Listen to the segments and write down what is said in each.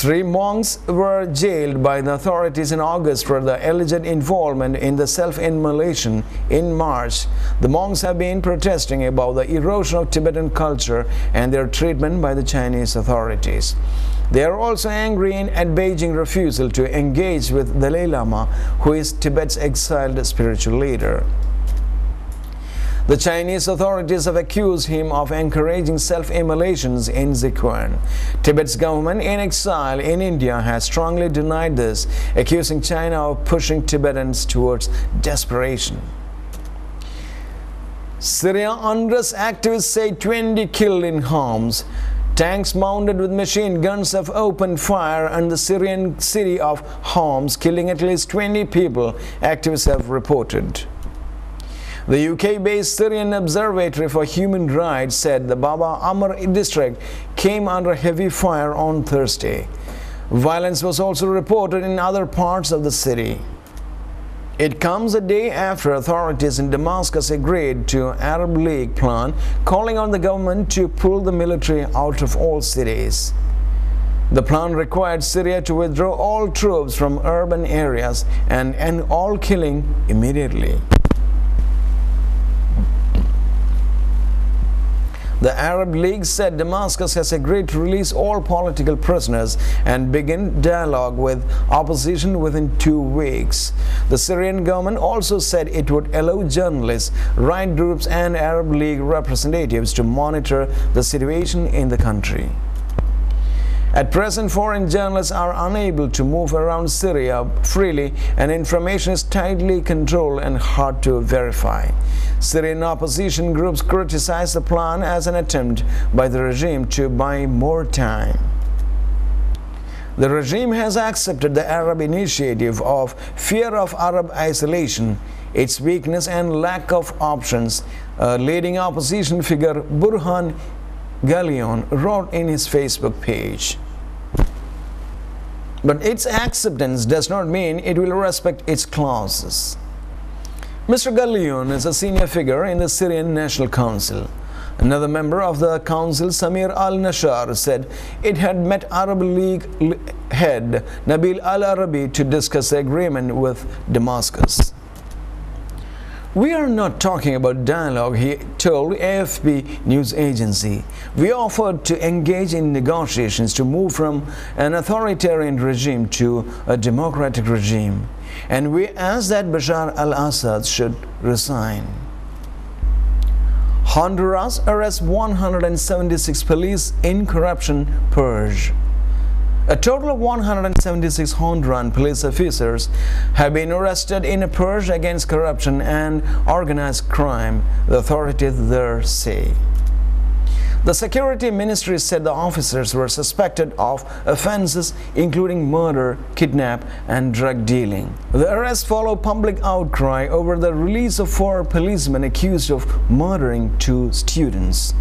3 monks were jailed by the authorities in August for the alleged involvement in the self-immolation in March. The monks have been protesting about the erosion of Tibetan culture and their treatment by the Chinese authorities. They are also angry at Beijing's refusal to engage with Dalai Lama, who is Tibet's exiled spiritual leader. The Chinese authorities have accused him of encouraging self-immolations in Sichuan. Tibet's government in exile in India has strongly denied this, accusing China of pushing Tibetans towards desperation. Syria unrest activists say 20 killed in Homs. Tanks mounted with machine guns have opened fire on the Syrian city of Homs, killing at least 20 people, activists have reported. The UK-based Syrian Observatory for Human Rights said the Baba Amr district came under heavy fire on Thursday. Violence was also reported in other parts of the city. It comes a day after authorities in Damascus agreed to Arab League plan calling on the government to pull the military out of all cities. The plan required Syria to withdraw all troops from urban areas and end all killing immediately. The Arab League said Damascus has agreed to release all political prisoners and begin dialogue with opposition within 2 weeks. The Syrian government also said it would allow journalists, right groups and Arab League representatives to monitor the situation in the country. At present, foreign journalists are unable to move around Syria freely and information is tightly controlled and hard to verify. Syrian opposition groups criticize the plan as an attempt by the regime to buy more time. The regime has accepted the Arab initiative of fear of Arab isolation, its weakness and lack of options. A leading opposition figure, Burhan Ghalion, wrote in his Facebook page. But its acceptance does not mean it will respect its clauses. Mr. Ghalion is a senior figure in the Syrian National Council. Another member of the council, Samir al-Nashar, said it had met Arab League head Nabil al-Arabi to discuss the agreement with Damascus. We are not talking about dialogue, he told AFP news agency. We offered to engage in negotiations to move from an authoritarian regime to a democratic regime. And we asked that Bashar al-Assad should resign. Honduras arrests 176 police in corruption purge. A total of 176 Honduran police officers have been arrested in a purge against corruption and organized crime, the authorities there say. The Security Ministry said the officers were suspected of offenses including murder, kidnap, and drug dealing. The arrests follow public outcry over the release of 4 policemen accused of murdering 2 students.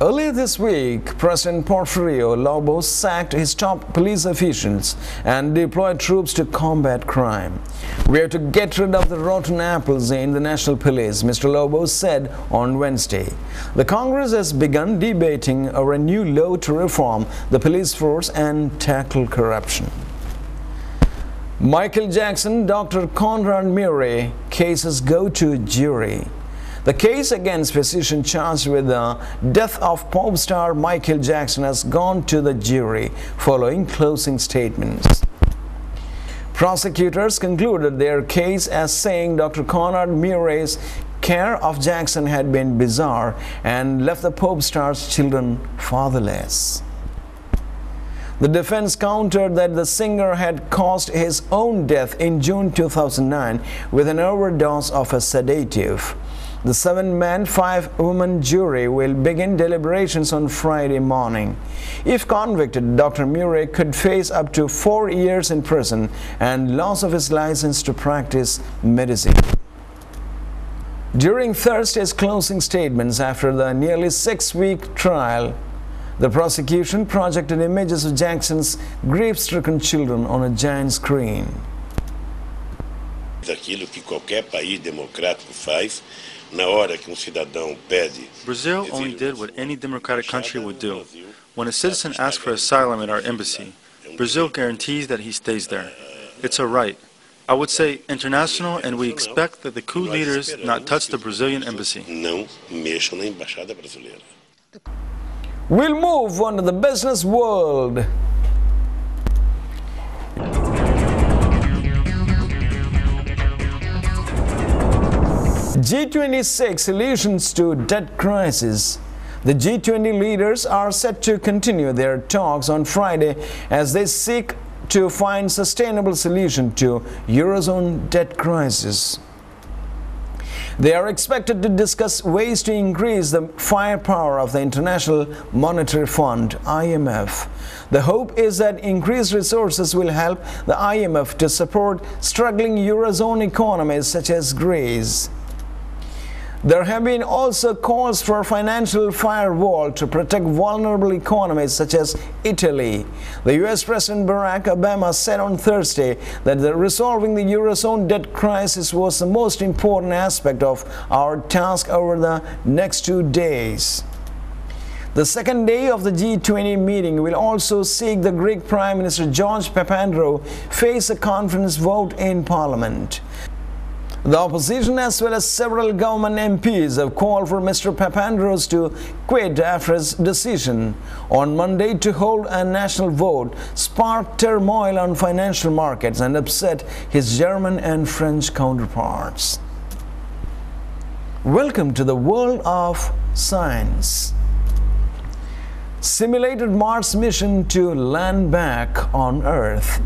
Earlier this week, President Porfirio Lobo sacked his top police officials and deployed troops to combat crime. We have to get rid of the rotten apples in the National Police, Mr. Lobo said on Wednesday. The Congress has begun debating over a new law to reform the police force and tackle corruption. Michael Jackson, Dr. Conrad Murray cases go to jury. The case against physician charged with the death of pop star Michael Jackson has gone to the jury following closing statements. Prosecutors concluded their case as saying Dr. Conrad Murray's care of Jackson had been bizarre and left the pop star's children fatherless. The defense countered that the singer had caused his own death in June 2009 with an overdose of a sedative. The 7-man, 5-woman jury will begin deliberations on Friday morning. If convicted, Dr. Murray could face up to 4 years in prison and loss of his license to practice medicine. During Thursday's closing statements after the nearly 6-week trial, the prosecution projected images of Jackson's grief-stricken children on a giant screen. Daquilo que qualquer país democrático faz. Na hora que cidadão pede. Brazil only did what any democratic country would do. When a citizen asks for asylum at our embassy, Brazil guarantees that he stays there. It's a right. I would say international, and we expect that the coup leaders not touch the Brazilian embassy. Não mexam na embaixada brasileira. We'll move on to the business world. G26 solutions to debt crisis. The G20 leaders are set to continue their talks on Friday as they seek to find sustainable solution to Eurozone debt crisis. They are expected to discuss ways to increase the firepower of the International Monetary Fund, IMF. The hope is that increased resources will help the IMF to support struggling Eurozone economies such as Greece. There have been also calls for financial firewall to protect vulnerable economies such as Italy. The US President Barack Obama said on Thursday that resolving the Eurozone debt crisis was the most important aspect of our task over the next 2 days. The second day of the G20 meeting will also see the Greek Prime Minister George Papandreou face a confidence vote in Parliament. The opposition as well as several government MPs have called for Mr. Papandreou to quit after his decision on Monday to hold a national vote sparked turmoil on financial markets and upset his German and French counterparts. Welcome to the world of science. Simulated Mars mission to land back on Earth.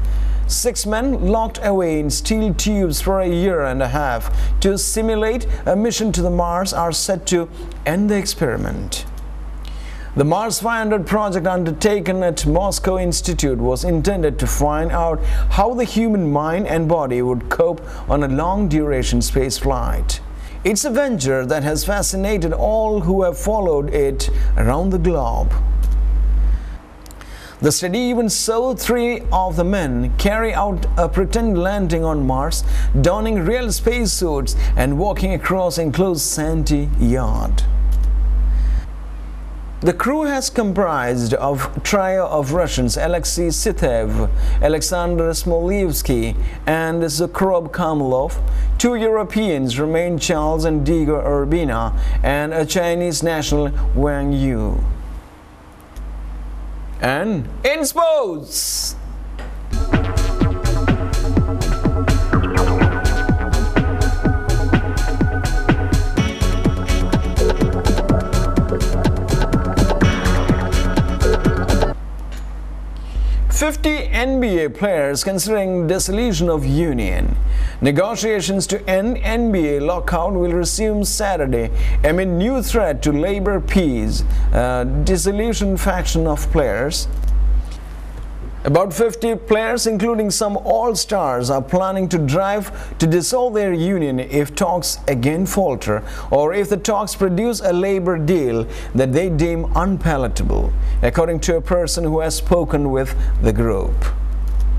6 men locked away in steel tubes for a year and a half to simulate a mission to the Mars are set to end the experiment. The Mars 500 project undertaken at Moscow Institute was intended to find out how the human mind and body would cope on a long-duration space flight. It's a venture that has fascinated all who have followed it around the globe. The study even saw 3 of the men carry out a pretend landing on Mars, donning real spacesuits and walking across enclosed sandy yard. The crew has comprised of a trio of Russians Alexei Sitev, Alexander Smolyevsky and Zukrob Kamilov, 2 Europeans Romain Charles and Diego Urbina, and a Chinese national Wang Yu. And in sports, "50 NBA players considering dissolution of union. Negotiations to end NBA lockout will resume Saturday amid new threat to labor peace, dissolution faction of players. About 50 players, including some all-stars, are planning to drive to dissolve their union if talks again falter or if the talks produce a labor deal that they deem unpalatable, according to a person who has spoken with the group.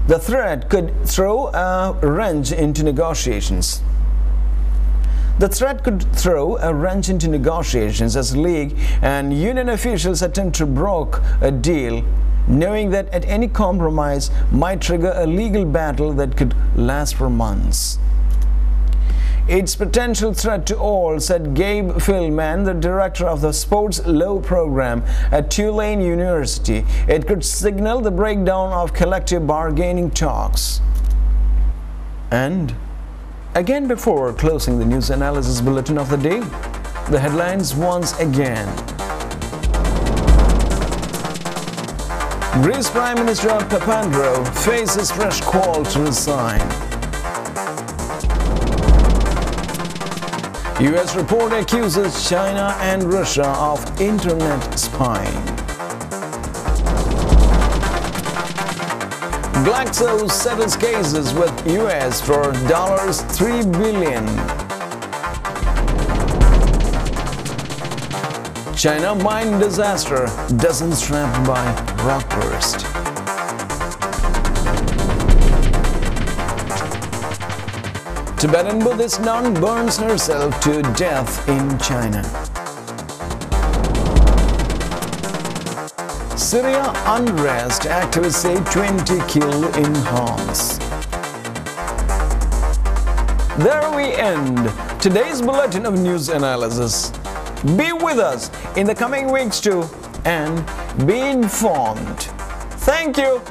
The threat could throw a wrench into negotiations. The threat could throw a wrench into negotiations as league and union officials attempt to broker a deal, knowing that at any compromise might trigger a legal battle that could last for months. It's potential threat to all, said Gabe Philman, the director of the sports law program at Tulane University. It could signal the breakdown of collective bargaining talks. And again, before closing the news analysis bulletin of the day, the headlines once again. Greece Prime Minister Papandreou faces fresh call to resign. US report accuses China and Russia of internet spying. Glaxo settles cases with US for $3 billion. China mine disaster, dozens trapped by rockburst. Tibetan Buddhist nun burns herself to death in China. Syria unrest, activists say 20 killed in Homs. There we end today's bulletin of news analysis. Be with us in the coming weeks too and be informed. Thank you.